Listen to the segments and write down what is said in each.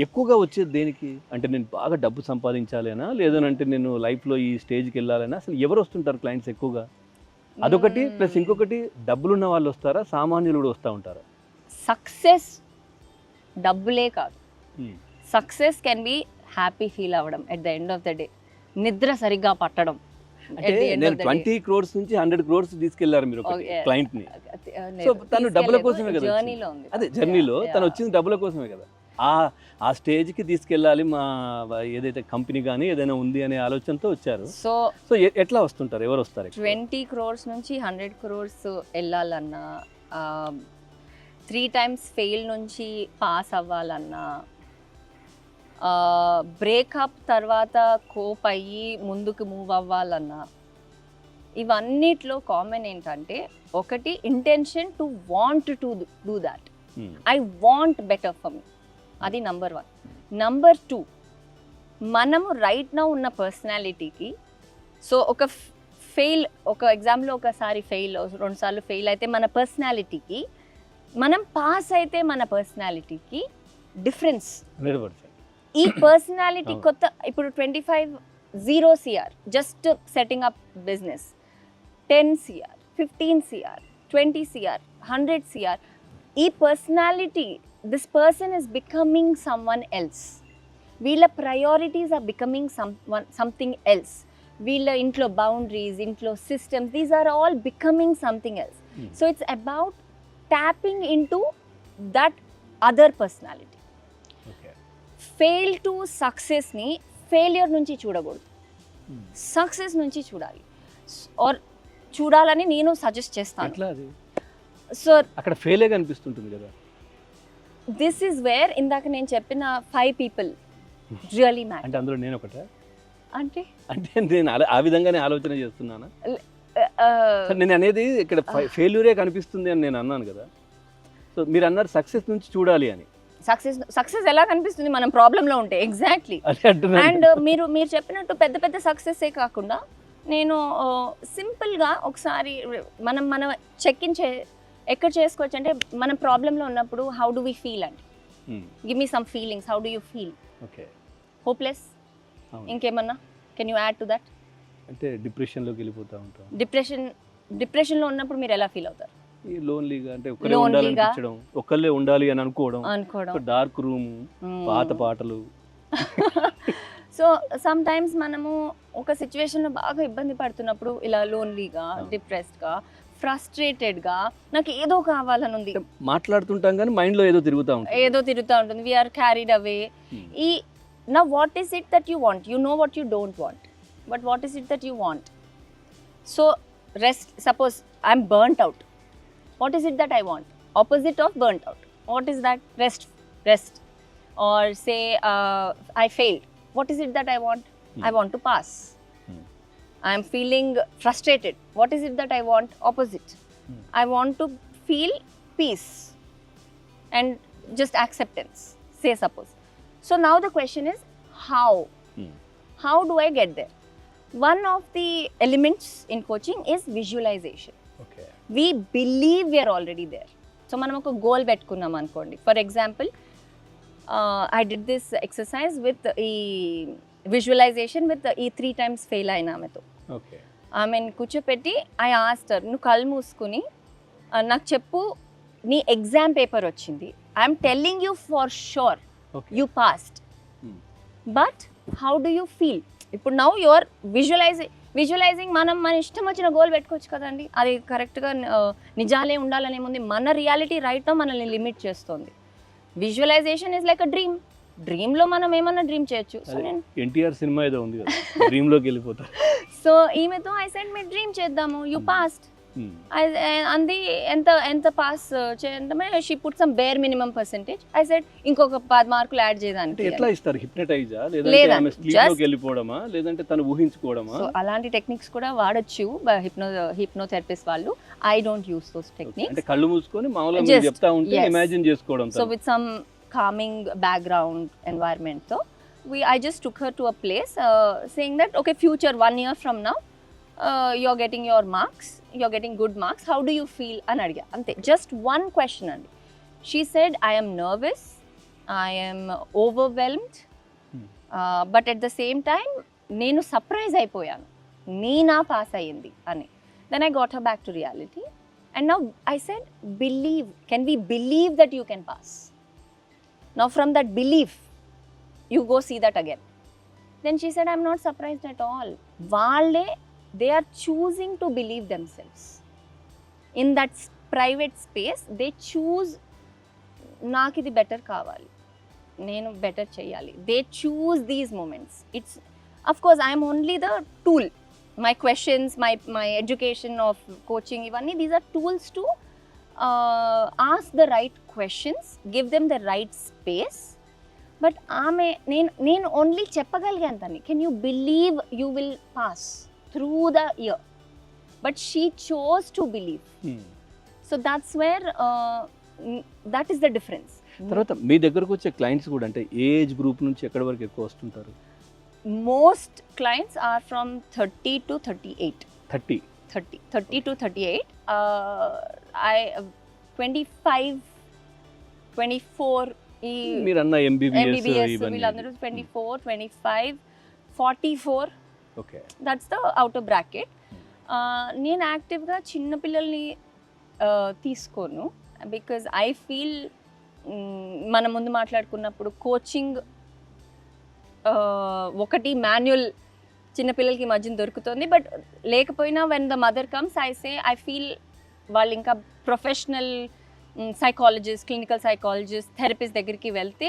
ఎక్కువగా వచ్చేది దేనికి? అంటే నేను బాగా డబ్బు సంపాదించాలనా? లేదనంటే నేను లైఫ్‌లో ఈ స్టేజ్‌కి వెళ్ళాలనా? అసలు ఎవరు వస్తుంటారు క్లయింట్స్ ఎక్కువగా? అదొకటి ప్లస్ ఇంకొకటి డబ్బులున్న వాళ్ళు వస్తారా? సామాన్యులు కూడా వస్తా ఉంటారా? సక్సెస్ డబ్బులే కాదు. Hmm. Success can be happy feel అవ్వడం at the end of the day, నిద్ర సరిగ్గా పట్టడం అంటే నేను 20 క్రోర్స్ నుంచి 100 క్రోర్స్ తీసుకెళ్లారు మీరు ఒక క్లయింట్‌ని. సో తను డబ్బుల కోసమే కదా వచ్చింది. జర్నీలో ఉంది. అదే జర్నీలో తను వచ్చింది డబ్బుల కోసమే కదా. ఆ స్టేజ్‌కి తీసుకెళ్ళాలి మా ఏదైతే కంపెనీ కానీ ఏదైనా ఉంది అనే ఆలోచనతో వచ్చారు. సో సో ఎట్లా వస్తుంటారు? ఎవరు వస్తారు? 20 crores నుంచి 100 crores వెళ్ళాలన్నా, 3 times ఫెయిల్ నుంచి పాస్ అవ్వాలన్నా, బ్రేకప్ తర్వాత కోప్ అయ్యి ముందుకు మూవ్ అవ్వాలన్నా, ఇవన్నిట్లో కామన్ ఏంటంటే ఒకటి intention to want to do that. I want better for me, అది నంబర్ 1. నంబర్ 2, మనము రైట్ నౌ ఉన్న పర్సనాలిటీకి, సో ఒక ఎగ్జామ్లో ఒకసారి ఫెయిల్, 2 సార్లు ఫెయిల్ అయితే మన పర్సనాలిటీకి, మనం పాస్ అయితే మన పర్సనాలిటీకి డిఫరెన్స్. ఈ పర్సనాలిటీ కొత్త, ఇప్పుడు 25 0 CR just setting up business, 10 CR 15 CR 20 CR 100 CR, ఈ personality, this person is becoming someone else. వీళ్ళ priorities are becoming something else. వీళ్ళ ఇంట్లో బౌండరీస్, ఇంట్లో systems, these are all becoming something else. So it's about tapping into that other personality. Fail to సక్సెస్ని failure నుంచి చూడకూడదు, success నుంచి చూడాలి. Are చూడాలని నేను సజెస్ట్ చేస్తాను. సో అక్కడ ఫెయిలే కనిపిస్తుంటుంది కదా. దిస్ ఈజ్ వేర్ ఇందాక నేను చెప్పిన 5 people రియలీ మ్యాటర్. అంటే అందులో నేను ఒకటే అంటే నేను ఆ విధంగానే ఆలోచన చేస్తున్నానా? నేను అనేది ఇక్కడ ఫెయిల్యూరే కనిపిస్తుంది అని నేను అన్నాను కదా. సో మీరు అన్నారు సక్సెస్ నుంచి చూడాలి అని. సక్సెస్ ఎలా కనిపిస్తుంది మనం ప్రాబ్లంలో ఉంటే? ఎగ్జాక్ట్లీ. అండ్ మీరు చెప్పినట్టు పెద్ద పెద్ద సక్సెస్సే కాకుండా, నేను సింపుల్గా ఒకసారి మనం చెక్ ఇన్ ఎక్కడ చేసుకోవచ్చు అంటే, మనం ప్రాబ్లంలో ఉన్నప్పుడు హౌ డు వి ఫీల్ అండి. Give me some feelings. How do you feel? Hopeless? ఇంకేమన్నా can you add to that? అంటే డిప్రెషన్లోకి వెళ్ళిపోతూ ఉంటాం. డిప్రెషన్లో ఉన్నప్పుడు మీరు ఎలా ఫీల్ అవుతారు? లోన్లీగా, అంటే ఒక్కళ్ళే ఉండాలి అని అనుకోవడం, డార్క్ రూమ్, పాత పాటలు. సో సమ్ టైమ్స్ మనము ఒక సిచ్యువేషన్లో బాగా ఇబ్బంది పడుతున్నప్పుడు ఇలా లోన్లీగా, డిప్రెస్డ్గా, ఫ్రస్ట్రేటెడ్గా, నాకు ఏదో కావాలని ఉంది మాట్లాడుతుంటాం కానీ మైండ్లో ఏదో తిరుగుతూ ఉంటుంది. We're carried away. ఈ నా what is it that you want? You know what you don't want, but what is it that you want? So rest. Suppose I'm burnt out. What is it that I want? Opposite of burnt out. What is that? Rest. Or say I failed. What is it that I want? I want to pass. I am feeling frustrated. What is it that I want? Opposite. I want to feel peace and just acceptance. Say suppose. So now the question is how? How do I get there? One of the elements in coaching is visualization. We believe we are already there. So మనం ఒక goal పెట్టుకున్నాం అనుకోండి. For example, I did this exercise with ఈ visualisation with ఈ 3 times fail అయిన ఆమెతో. ఆమెను కూర్చోపెట్టి ఐ ఆస్క్డ్ హర్, నువ్వు కళ్ళు మూసుకుని నాకు చెప్పు, నీ ఎగ్జామ్ పేపర్ వచ్చింది, I'm telling you for sure you passed, but how do you feel? ఇప్పుడు నౌ యువర్ విజువలైజింగ్. మన ఇష్టం వచ్చిన గోల్ పెట్టుకోవచ్చు కదండి. అది కరెక్ట్గా నిజాలే ఉండాలనేముంది? మన రియాలిటీ రైట్ మనల్ని లిమిట్ చేస్తుంది. విజువలైజేషన్ ఇస్ లైక్ అ డ్రీమ్లో మనం ఏమన్నా డ్రీమ్ చేయొచ్చు. సో నేను ఎన్టీఆర్ సినిమా ఏదో ఉంది కదా, డ్రీమ్లోకి వెళ్ళిపోతా. సో ఈమెతో ఐ సెడ్ మీరు డ్రీమ్ చేద్దాము, యూ పాస్డ్. అంది ఎంత పాస్ చేయడమే. She put some bear minimum percentage. I said ఇంకొక 10 మార్కులు యాడ్ చేయడానికి. ఎట్లా ఇస్తారు? హిప్నటైజా, లేదంటే ఆమె స్లీప్లోకి వెళ్ళిపోవడమా, లేదంటే తను ఊహించుకోవడమా? సో అలాంటి టెక్నిక్స్ కూడా వాడొచ్చు హిప్నోథెరపిస్ట్ వాళ్ళు. I don't use those techniques. అంటే కళ్ళు మూసుకొని మామూలుగా మీరు చెప్తా ఉంటే ఇమాజిన్ చేసుకోవడం. So with some calming background environment. So I just took her to a place saying that okay, future 1 year from now you're getting your marks, you're getting good marks, how do you feel అని అడిగా. అంతే, just one question అండి. She said I am nervous, I am overwhelmed, but at the same time నేను surprise అయిపోయాను నేనా pass అయ్యింది అని. Then I got her back to reality and now I said, believe, can we believe that you can pass? Now from that belief you go see that again. Then she said, I'm not surprised at all. Valle, they are choosing to believe themselves. In that private space, they choose, నాకు ఇది better కావాలి, నేను better చేయాలి. They choose these moments. It's, of course, I am only the tool. My questions, my education of coaching, ఇవన్నీ, these are tools to ask the right questions, give them the right space. But ఆమె నేను only చెప్పగలిగాను తన్ని, can you believe you will pass through the year, but she chose to believe. So that's where that is the difference. తర్వాత మీ దగ్గరకు వచ్చే clients కూడా అంటే age group నుంచి ఎక్కడి వరకు ఎక్కువ వస్తుంటారు? Most clients are from 30 to 38. 30 to 38. I 25, 24 మీరు అన్న MBBS వీళ్ళందరూ 24, 25, 44. Okay, that's the outer bracket. నేను యాక్టివ్గా చిన్నపిల్లల్ని తీసుకోను, బికాజ్ ఐ ఫీల్ మనం ముందు మాట్లాడుకున్నప్పుడు కోచింగ్ ఒకటి మాన్యువల్ చిన్నపిల్లలకి మధ్యన దొరుకుతుంది, బట్ లేకపోయినా when the mother comes I feel వాళ్ళు ఇంకా professional psychologist, clinical psychologist, therapist దగ్గరికి వెళ్తే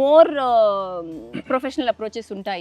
మోర్ ప్రొఫెషనల్ అప్రోచెస్ ఉంటాయి.